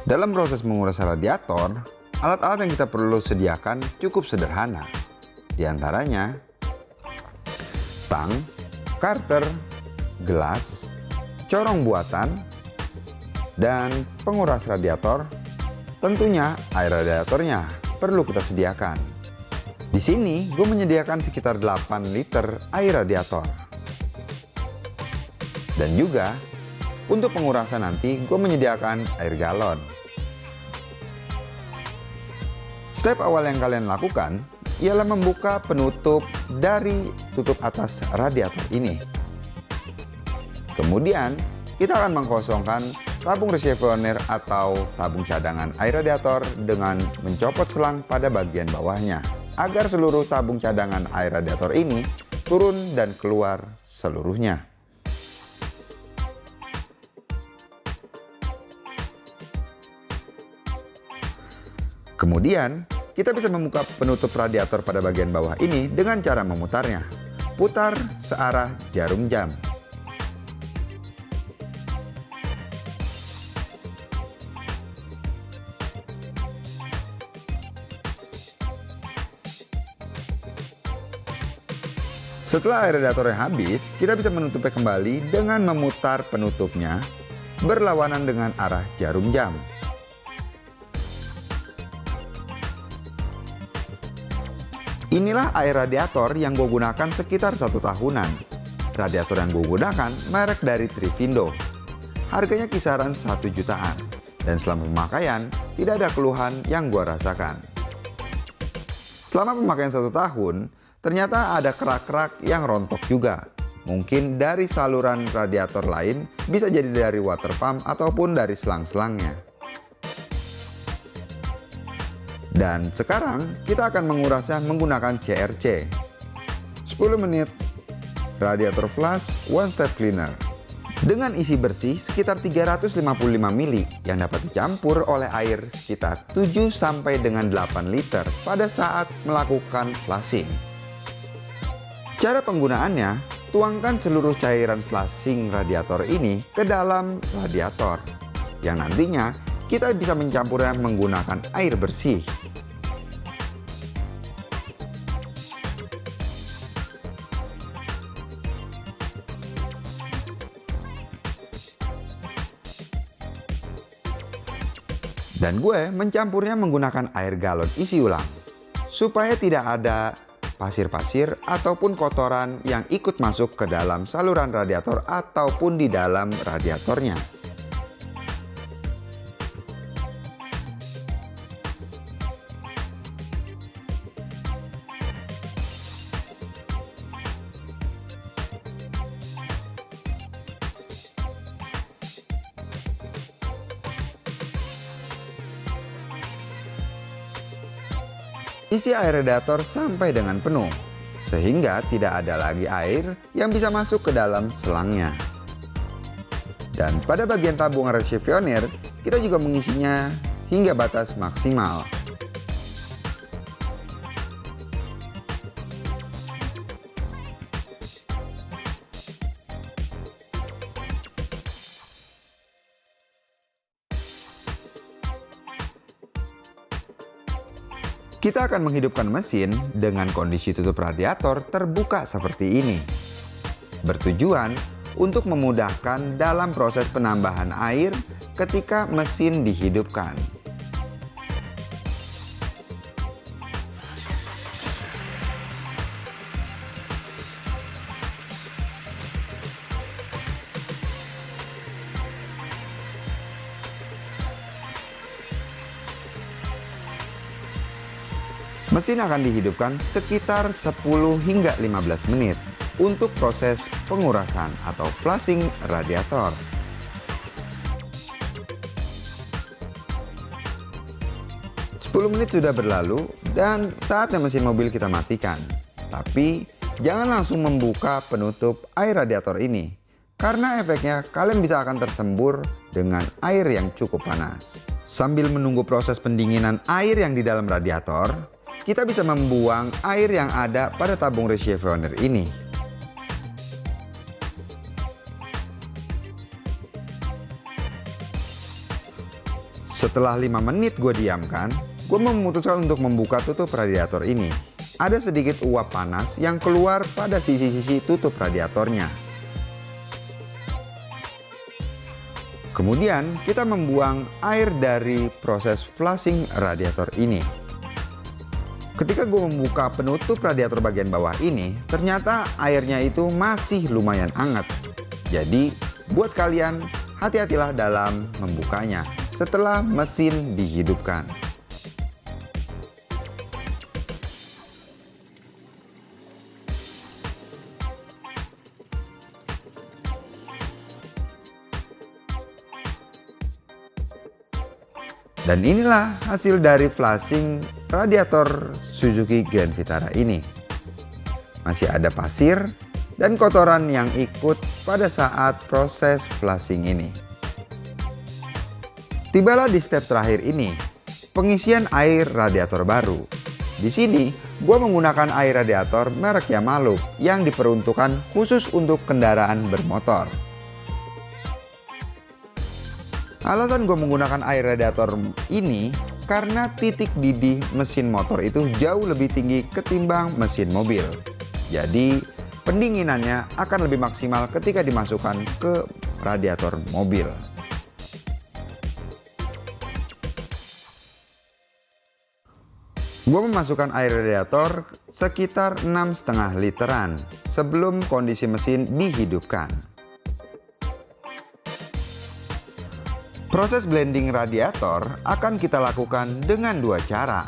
Dalam proses menguras radiator, alat-alat yang kita perlu sediakan cukup sederhana. Di antaranya, tang, karter, gelas, corong buatan, dan penguras radiator. Tentunya air radiatornya perlu kita sediakan. Di sini gue menyediakan sekitar 8 liter air radiator. Dan juga untuk pengurasan nanti gue menyediakan air galon. Step awal yang kalian lakukan ialah membuka penutup dari tutup atas radiator ini. Kemudian kita akan mengkosongkan tabung reservoir atau tabung cadangan air radiator dengan mencopot selang pada bagian bawahnya agar seluruh tabung cadangan air radiator ini turun dan keluar seluruhnya. Kemudian, kita bisa membuka penutup radiator pada bagian bawah ini dengan cara memutarnya. Putar searah jarum jam. Setelah air radiatornya habis, kita bisa menutupnya kembali dengan memutar penutupnya berlawanan dengan arah jarum jam. Inilah air radiator yang gue gunakan sekitar 1 tahunan. Radiator yang gue gunakan merek dari Trivindo. Harganya kisaran 1 jutaan. Dan selama pemakaian, tidak ada keluhan yang gue rasakan. Selama pemakaian 1 tahun, ternyata ada kerak-kerak yang rontok juga. Mungkin dari saluran radiator lain, bisa jadi dari water pump ataupun dari selang-selangnya. Dan sekarang kita akan mengurasnya menggunakan CRC. 10 menit radiator flush one step cleaner. Dengan isi bersih sekitar 355 mili yang dapat dicampur oleh air sekitar 7 sampai dengan 8 liter pada saat melakukan flushing. Cara penggunaannya, tuangkan seluruh cairan flushing radiator ini ke dalam radiator yang nantinya kita bisa mencampurnya menggunakan air bersih. Dan gue mencampurnya menggunakan air galon isi ulang, supaya tidak ada pasir-pasir ataupun kotoran yang ikut masuk ke dalam saluran radiator ataupun di dalam radiatornya. Isi air radiator sampai dengan penuh, sehingga tidak ada lagi air yang bisa masuk ke dalam selangnya. Dan pada bagian tabung reservoir, kita juga mengisinya hingga batas maksimal. Kita akan menghidupkan mesin dengan kondisi tutup radiator terbuka seperti ini. Bertujuan untuk memudahkan dalam proses penambahan air ketika mesin dihidupkan. Mesin akan dihidupkan sekitar 10 hingga 15 menit untuk proses pengurasan atau flushing radiator. Menit sudah berlalu dan saatnya mesin mobil kita matikan. Tapi jangan langsung membuka penutup air radiator ini, karena efeknya kalian bisa akan tersembur dengan air yang cukup panas. Sambil menunggu proses pendinginan air yang di dalam radiator, kita bisa membuang air yang ada pada tabung receiver ini. Setelah 5 menit gue diamkan, gue memutuskan untuk membuka tutup radiator ini. Ada sedikit uap panas yang keluar pada sisi-sisi tutup radiatornya. Kemudian kita membuang air dari proses flushing radiator ini. Ketika gue membuka penutup radiator bagian bawah ini, ternyata airnya itu masih lumayan hangat. Jadi buat kalian, hati-hatilah dalam membukanya setelah mesin dihidupkan. Dan inilah hasil dari flushing radiator Suzuki Grand Vitara ini. Masih ada pasir dan kotoran yang ikut pada saat proses flushing ini. Tibalah di step terakhir ini, pengisian air radiator baru. Di sini, gue menggunakan air radiator merek Yamaha yang diperuntukkan khusus untuk kendaraan bermotor. Alasan gue menggunakan air radiator ini karena titik didih mesin motor itu jauh lebih tinggi ketimbang mesin mobil. Jadi pendinginannya akan lebih maksimal ketika dimasukkan ke radiator mobil. Gue memasukkan air radiator sekitar 6,5 literan sebelum kondisi mesin dihidupkan. Proses blending radiator akan kita lakukan dengan 2 cara.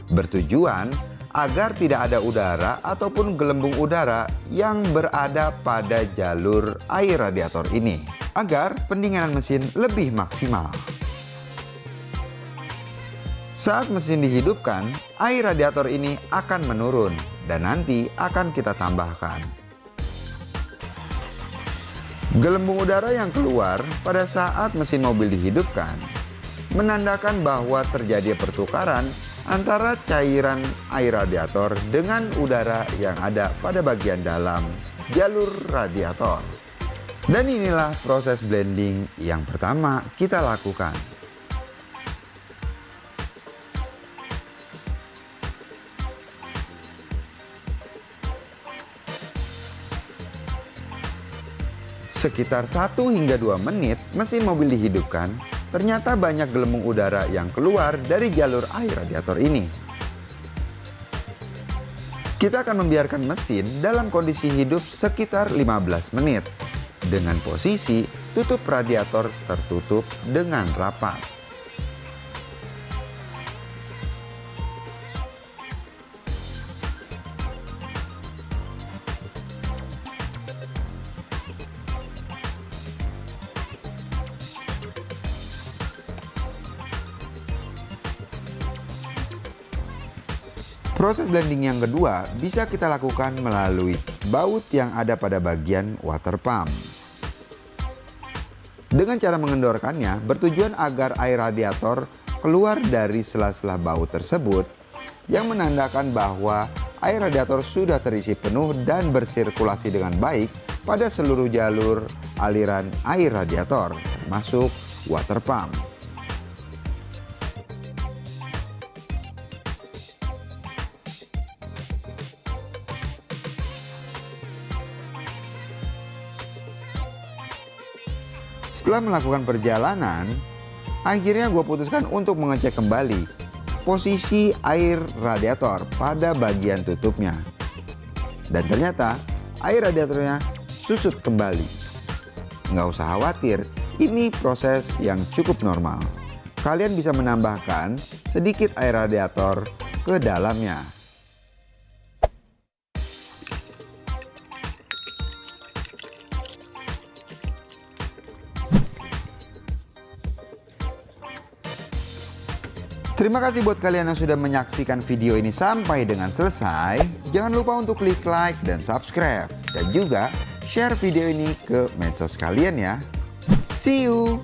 Bertujuan agar tidak ada udara ataupun gelembung udara yang berada pada jalur air radiator ini, agar pendinginan mesin lebih maksimal. Saat mesin dihidupkan, air radiator ini akan menurun dan nanti akan kita tambahkan. Gelembung udara yang keluar pada saat mesin mobil dihidupkan menandakan bahwa terjadi pertukaran antara cairan air radiator dengan udara yang ada pada bagian dalam jalur radiator. Dan inilah proses blending yang pertama kita lakukan. Sekitar 1 hingga 2 menit mesin mobil dihidupkan, ternyata banyak gelembung udara yang keluar dari jalur air radiator ini. Kita akan membiarkan mesin dalam kondisi hidup sekitar 15 menit dengan posisi tutup radiator tertutup dengan rapat. Proses blending yang kedua bisa kita lakukan melalui baut yang ada pada bagian water pump. Dengan cara mengendorkannya bertujuan agar air radiator keluar dari sela-sela baut tersebut yang menandakan bahwa air radiator sudah terisi penuh dan bersirkulasi dengan baik pada seluruh jalur aliran air radiator, termasuk water pump. Setelah melakukan perjalanan, akhirnya gue putuskan untuk mengecek kembali posisi air radiator pada bagian tutupnya. Dan ternyata air radiatornya susut kembali. Nggak usah khawatir, ini proses yang cukup normal. Kalian bisa menambahkan sedikit air radiator ke dalamnya. Terima kasih buat kalian yang sudah menyaksikan video ini sampai dengan selesai. Jangan lupa untuk klik like dan subscribe. Dan juga share video ini ke medsos kalian ya. See you!